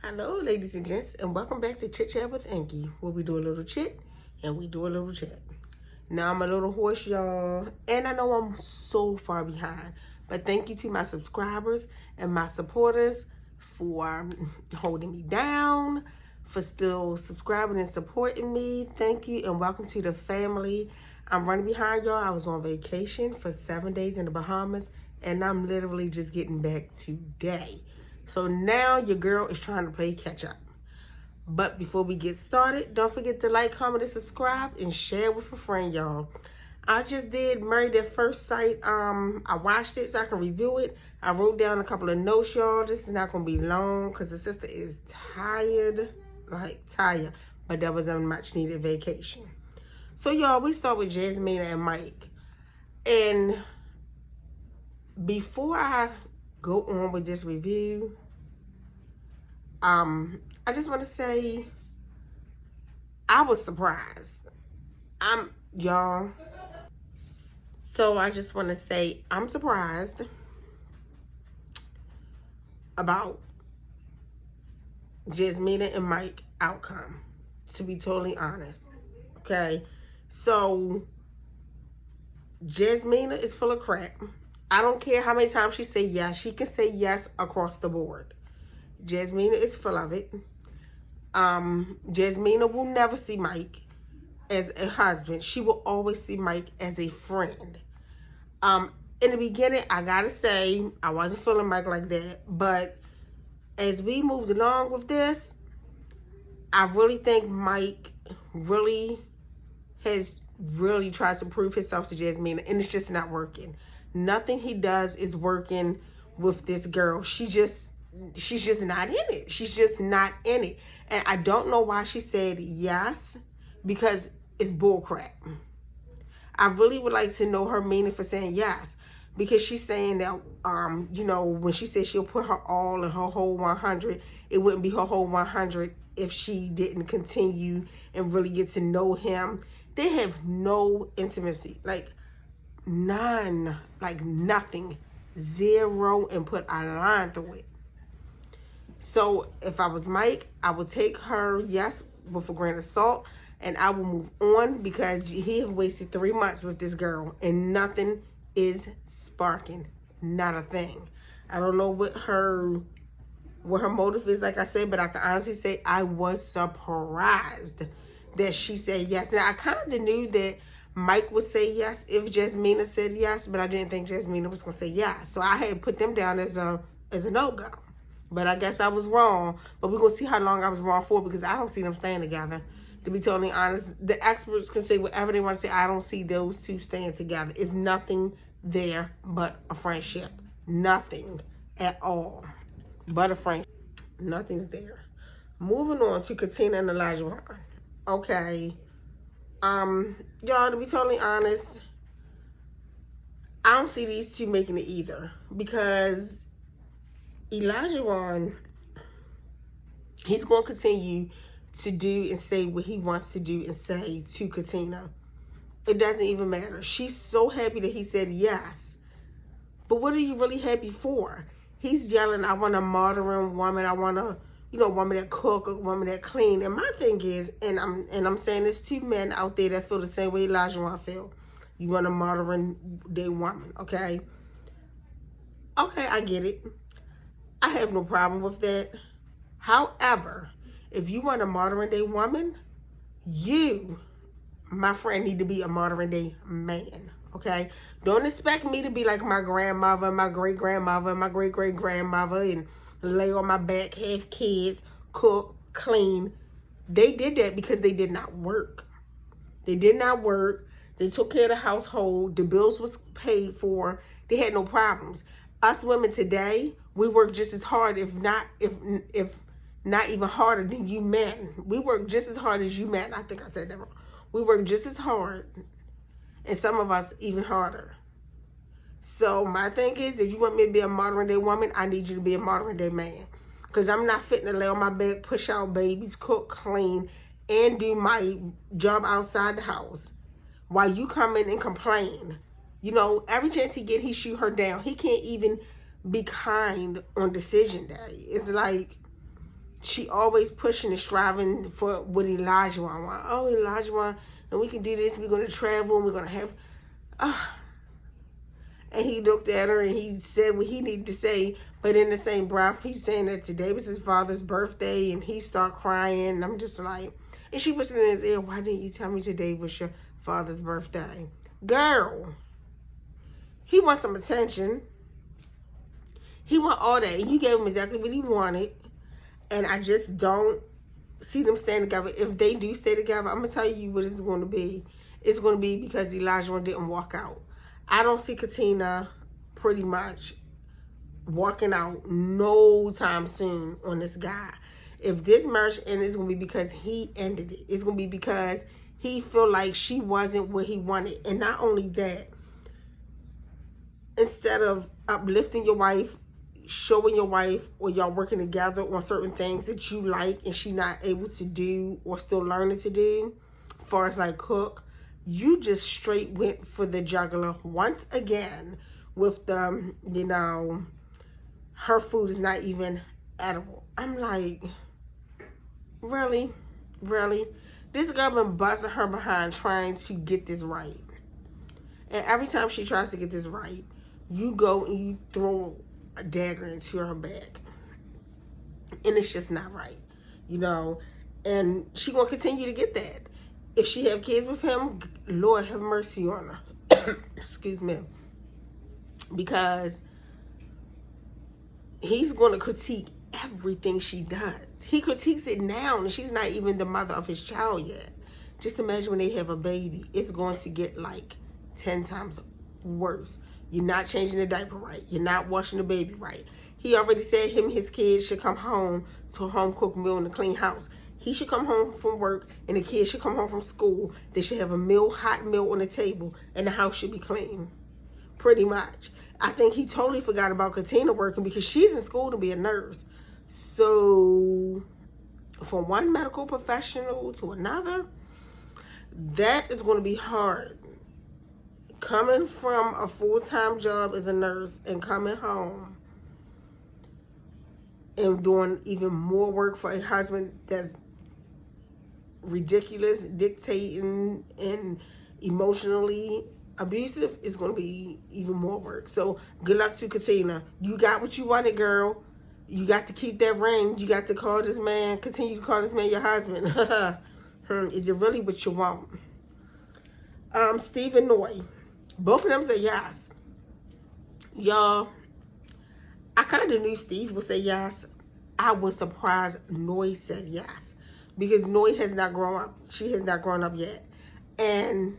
Hello, ladies and gents, and welcome back to Chit Chat with Inky, where we do a little chit and we do a little chat. Now, I'm a little hoarse, y'all, and I know I'm so far behind, but thank you to my subscribers and my supporters for holding me down, for still subscribing and supporting me. Thank you, and welcome to the family. I'm running behind, y'all. I was on vacation for 7 days in the Bahamas, and I'm literally just getting back today. So now your girl is trying to play catch up. But before we get started, don't forget to like, comment, and subscribe, and share with a friend, y'all. I just did Married at First Sight. I watched it so I can review it. I wrote down a couple of notes, y'all. This is not going to be long because the sister is tired, tired. But that was a much needed vacation. So, y'all, we start with Jasmine and Mike. And before I go on with this review, I just want to say I was surprised. Y'all. So I just want to say I'm surprised about Jasmine and Mike outcome, to be totally honest. Okay, so Jasmine is full of crap. I don't care how many times she say yes. She can say yes across the board. Jasmine is full of it. Jasmine will never see Mike as a husband. She will always see Mike as a friend. In the beginning, I gotta say, I wasn't feeling Mike like that. But as we moved along with this, I really think Mike really tries to prove himself to Jasmine, and it's just not working. Nothing he does is working with this girl. She's just not in it. She's just not in it. And I don't know why she said yes, because it's bullcrap. I really would like to know her meaning for saying yes, because she's saying that, when she said she'll put her all in her whole 100, it wouldn't be her whole 100 if she didn't continue and really get to know him. They have no intimacy, none, nothing, zero, and put a line through it. So if I was Mike, I would take her yes with a grain of salt, and I will move on, because he have wasted 3 months with this girl and nothing is sparking, not a thing. I don't know what her motive is, like I said, but I can honestly say I was surprised that she said yes. Now I kind of knew that Mike would say yes if Jasmine said yes, but I didn't think Jasmine was gonna say yes. So I had put them down as a no-go. But I guess I was wrong. But we're going to see how long I was wrong for, because I don't see them staying together. To be totally honest, the experts can say whatever they want to say. I don't see those two staying together. It's nothing there but a friendship. Nothing at all but a friendship. Nothing's there. Moving on to Katina and Elijah. Okay. Y'all, to be totally honest, I don't see these two making it either, because Elijah, he's going to continue to do and say what he wants to do and say to Katina. It doesn't even matter. She's so happy that he said yes. But what are you really happy for? He's yelling, I want a modern woman. I want a, woman that cook, a woman that clean. And my thing is, and I'm saying this to men out there that feel the same way Elijah feel. You want a modern day woman, okay? Okay, I get it. I have no problem with that. However, if you want a modern day woman, you, my friend, need to be a modern day man. Okay? Don't expect me to be like my grandmother, my great grandmother, my great great grandmother, and lay on my back, have kids, cook, clean. They did that because they did not work. They did not work. They took care of the household. The bills was paid for. They had no problems. Us women today, we work just as hard, if not even harder than you men. We work just as hard as you men. I think I said that wrong. We work just as hard, and some of us even harder. So my thing is, if you want me to be a modern day woman, I need you to be a modern day man. Because I'm not fitting to lay on my back, push out babies, cook, clean, and do my job outside the house while you come in and complain. Every chance he get, he shoot her down. He can't even be kind on decision day. It's like, she always pushing and striving for what Elijah want. Oh, Elijah want, and we can do this. We're going to travel, and we're going to have... And he looked at her and he said what he needed to say, but in the same breath, he's saying that today was his father's birthday, and he started crying. And I'm just like, and she whispered in his ear, why didn't you tell me today was your father's birthday? Girl, he wants some attention. He want all that. And you gave him exactly what he wanted. And I just don't see them staying together. If they do stay together, I'm going to tell you what it's going to be. It's going to be because Elijah didn't walk out. I don't see Katina pretty much walking out no time soon on this guy. If this marriage ended, it's going to be because he ended it. It's going to be because he feel like she wasn't what he wanted. And not only that, instead of uplifting your wife, showing your wife, or y'all working together on certain things that you like and she not able to do or still learning to do, as far as like cook, you just straight went for the jugular once again with the, you know, her food is not even edible. I'm like, really? Really? This girl been busting her behind trying to get this right. And every time she tries to get this right, you go and you throw a dagger into her back. And it's just not right, you know. And she gonna continue to get that. If she have kids with him, Lord have mercy on her. Excuse me. Because he's going to critique everything she does. He critiques it now, and she's not even the mother of his child yet. Just imagine when they have a baby. It's going to get like 10 times worse. You're not changing the diaper right. You're not washing the baby right. He already said him and his kids should come home to a home-cooked meal in a clean house. He should come home from work, and the kids should come home from school. They should have a meal, hot meal on the table, and the house should be clean. Pretty much. I think he totally forgot about Katina working because she's in school to be a nurse. So, from one medical professional to another, that is going to be hard. Coming from a full-time job as a nurse and coming home and doing even more work for a husband that's ridiculous, dictating, and emotionally abusive is going to be even more work. So good luck to Katina. You got what you wanted, girl. You got to keep that ring. You got to call this man, continue to call this man your husband. Is it really what you want? Steve and Noye, both of them say yes. Y'all, I kind of knew Steve would say yes. I was surprised Noye said yes. Because Noye has not grown up. She has not grown up yet. And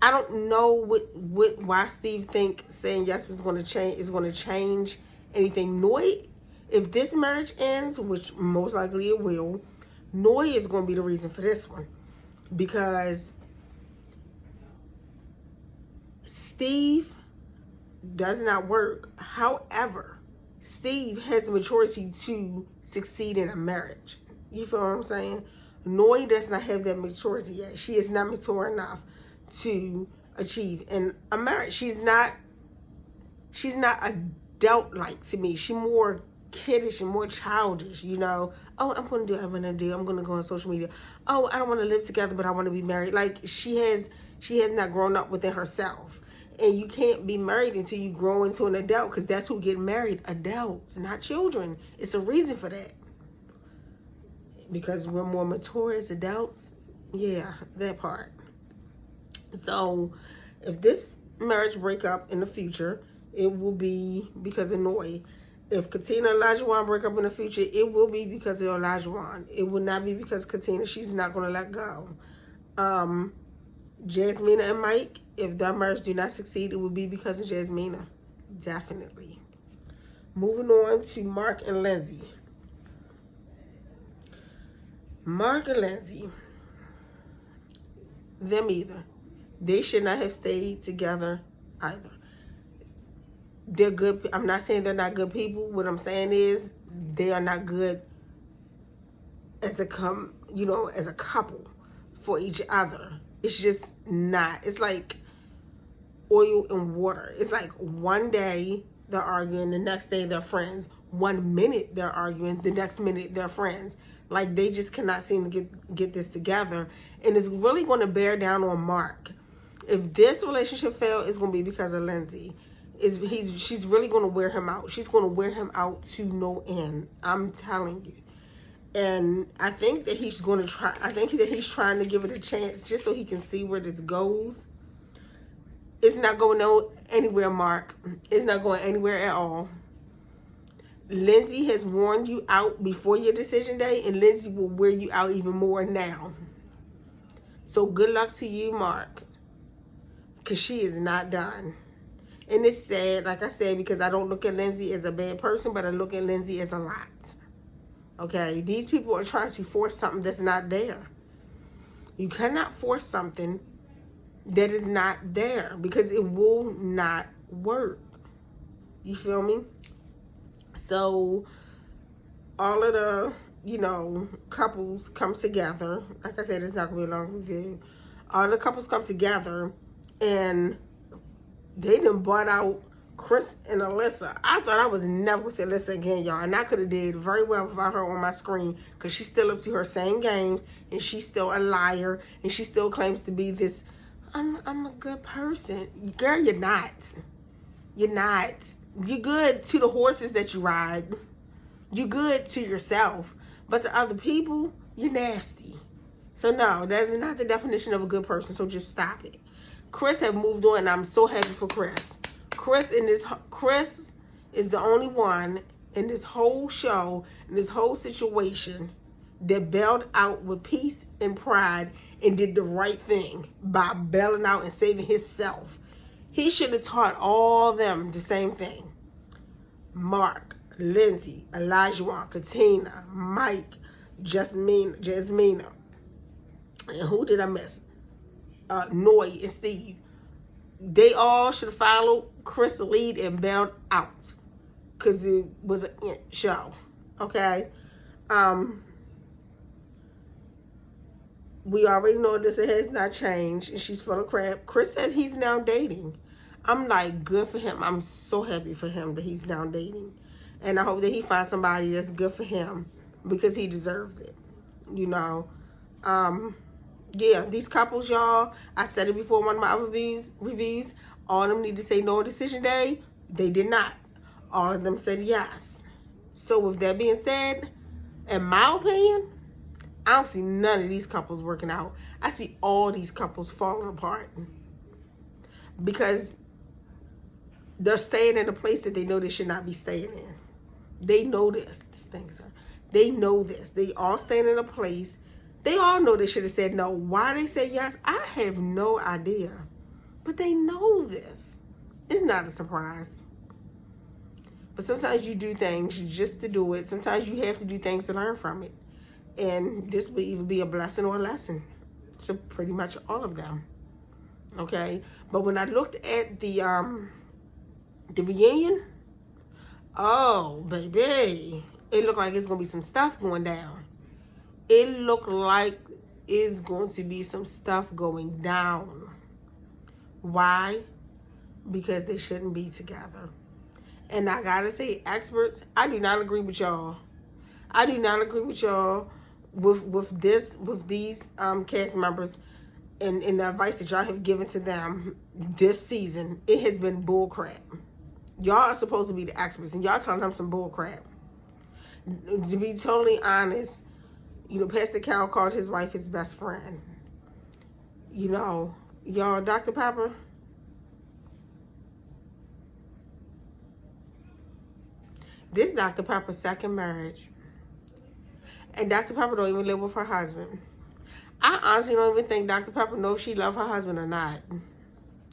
I don't know why Steve think saying yes is going to change anything. Noye, if this marriage ends, which most likely it will, Noye is going to be the reason for this one. Because Steve does not work. However, Steve has the maturity to succeed in a marriage. You feel what I'm saying? Noye does not have that maturity yet. She is not mature enough to achieve in a marriage. She's not adult-like to me. She's more kiddish and more childish, you know. Oh, I'm going to do what I'm going to do. I'm going to go on social media. Oh, I don't want to live together, but I want to be married. Like, she has not grown up within herself. And you can't be married until you grow into an adult, because that's who get married, adults, not children. It's a reason for that. Because we're more mature as adults. Yeah, that part. So, if this marriage break up in the future, it will be because of Noye. If Katina and Elijah break up in the future, it will be because of Elijah. It will not be because Katina, she's not going to let go. Jasmine and Mike, if that marriage do not succeed, it will be because of Jasmine. Definitely. Moving on to Mark and Lindsay. Mark and Lindsay, them either. They should not have stayed together either. They're good. I'm not saying they're not good people. What I'm saying is they are not good as a couple for each other. It's just not. It's like oil and water. It's like one day they're arguing, the next day they're friends. 1 minute they're arguing, the next minute they're friends. Like, they just cannot seem to get this together. And it's really going to bear down on Mark. If this relationship fails, it's going to be because of Lindsay. She's really going to wear him out. She's going to wear him out to no end. I'm telling you. And I think that he's going to try. I think that he's trying to give it a chance just so he can see where this goes. It's not going anywhere, Mark. It's not going anywhere at all. Lindsay has worn you out before your decision day, and Lindsay will wear you out even more now. So good luck to you, Mark, because she is not done. And it's sad, like I said, because I don't look at Lindsay as a bad person, but I look at Lindsay as a lot. Okay? These people are trying to force something that's not there. You cannot force something that is not there, because it will not work. You feel me? So all of the, couples come together. Like I said, it's not going to be a long review. All the couples come together, and they done bought out Chris and Alyssa. I thought I was never going to see Alyssa again, y'all. And I could have did very well without her on my screen, because she's still up to her same games, and she's still a liar, and she still claims to be this, I'm a good person. Girl, you're not. You're not. You're good to the horses that you ride. You're good to yourself. But to other people, you're nasty. So no, that's not the definition of a good person. So just stop it. Chris have moved on, and I'm so happy for Chris. Chris is the only one in this whole show, in this whole situation, that bailed out with peace and pride and did the right thing by bailing out and saving himself. He should have taught all of them the same thing. Mark, Lindsay, Elijah, Katina, Mike, Jasmine. And who did I miss? Noye and Steve. They all should have followed Chris' lead and bailed out, because it was a show. Okay? We already know this has not changed, and she's full of crap. Chris said he's now dating. I'm like, good for him. I'm so happy for him that he's now dating. And I hope that he finds somebody that's good for him, because he deserves it. Yeah, these couples, y'all, I said it before in one of my other reviews, all of them need to say no decision day. They did not. All of them said yes. So with that being said, in my opinion, I don't see none of these couples working out. I see all these couples falling apart, because they're staying in a place that they know they should not be staying in. They know this. They know this. They all staying in a place. They all know they should have said no. Why they say yes, I have no idea. But they know this. It's not a surprise. But sometimes you do things just to do it. Sometimes you have to do things to learn from it. And this would either be a blessing or a lesson to pretty much all of them. Okay? But when I looked at the reunion, oh, baby, it looked like it's going to be some stuff going down. It looked like it's going to be some stuff going down. Why? Because they shouldn't be together. And I gotta say, experts, I do not agree with y'all. I do not agree with y'all with these cast members and the advice that y'all have given to them this season. It has been bull crap. Y'all are supposed to be the experts, and y'all telling them some bull crap. To be totally honest, Pastor Cal called his wife his best friend. Y'all, Dr. Pepper, this Dr. Pepper's second marriage. And Dr. Pepper don't even live with her husband. I honestly don't even think Dr. Pepper knows if she loves her husband or not.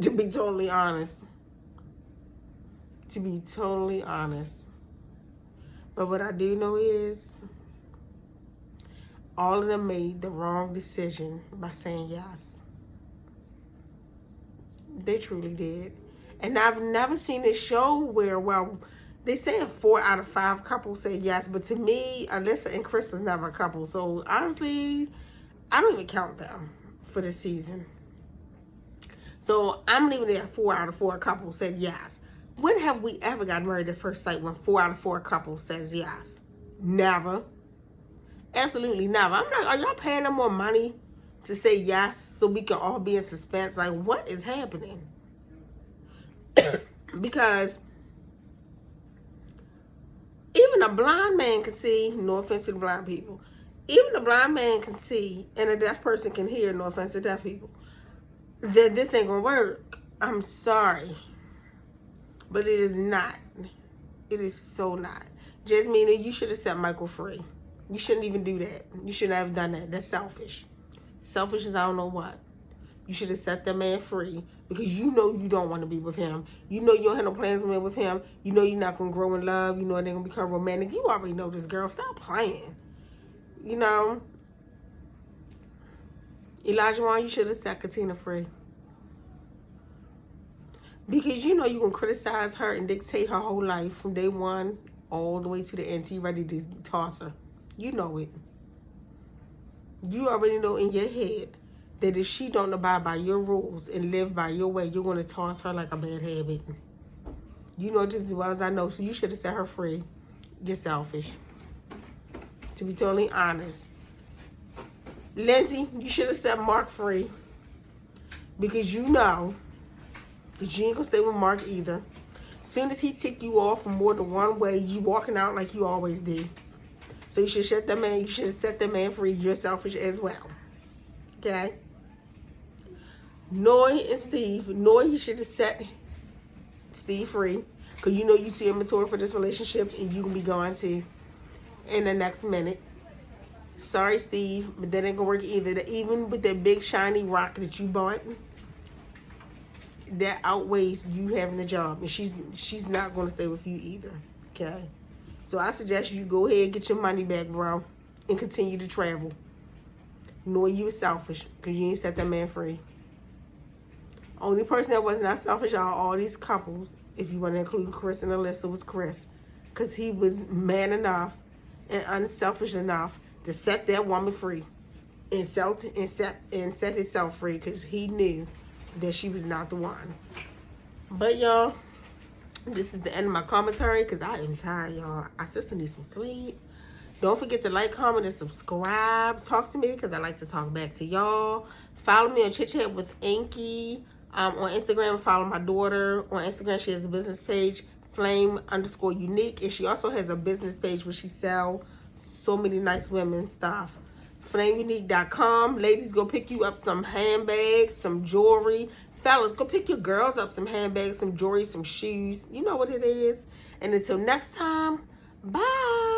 To be totally honest. But what I do know is, all of them made the wrong decision by saying yes. They truly did. And I've never seen a show where, they say 4 out of 5 couples say yes, but to me, Alyssa and Chris was never a couple. So honestly, I don't even count them for this season. So I'm leaving it at 4 out of 4 couples said yes. When have we ever got married at first sight when 4 out of 4 couples says yes? Never. Absolutely never. I'm like, are y'all paying them more money to say yes so we can all be in suspense? Like, what is happening? Because even a blind man can see, no offense to the blind people, even a blind man can see and a deaf person can hear, no offense to deaf people, that this ain't gonna work. I'm sorry. But it is not. It is so not. Jasmine, you should have set Michael free. You shouldn't even do that. You shouldn't have done that. That's selfish. Selfish as I don't know what. You should have set that man free because you know you don't want to be with him. You know you don't have no plans with him. You know you're not going to grow in love. You know they're going to become romantic. You already know this, girl. Stop playing. You know. Elijah, you should have set Katina free. Because you know you can criticize her and dictate her whole life from day one all the way to the end till you're ready to toss her. You know it. You already know in your head that if she don't abide by your rules and live by your way, you're going to toss her like a bad habit. You know just as well as I know, so you should have set her free. You're selfish. To be totally honest. Lindsay, you should have set Mark free. Because you know that you ain't going to stay with Mark either. As soon as he tick you off from more than one way, you walking out like you always did. So you should shut that man. You should have set that man free. You're selfish as well. Okay? Noye and Steve. Noye, you should have set Steve free. Because you know you too immature for this relationship and you can be gone too in the next minute. Sorry, Steve, but that ain't going to work either. Even with that big shiny rock that you bought, that outweighs you having a job. And she's not going to stay with you either. Okay? So I suggest you go ahead and get your money back, bro, and continue to travel. Know you was selfish because you ain't set that man free. Only person that was not selfish out of all these couples, if you want to include Chris and Alyssa, was Chris. Because he was man enough and unselfish enough to set that woman free and set himself free because he knew that she was not the one. But y'all, this is the end of my commentary because I am tired, y'all. I sister needs some sleep. Don't forget to like, comment, and subscribe. Talk to me because I like to talk back to y'all. Follow me on Chitchatwithinky on Instagram. Follow my daughter on Instagram. She has a business page, flame_unique. And she also has a business page where she sells so many nice women stuff. FlameUnique.com. Ladies, go pick you up some handbags, some jewelry. Fellas, go pick your girls up some handbags, some jewelry, some shoes. You know what it is. And until next time, bye.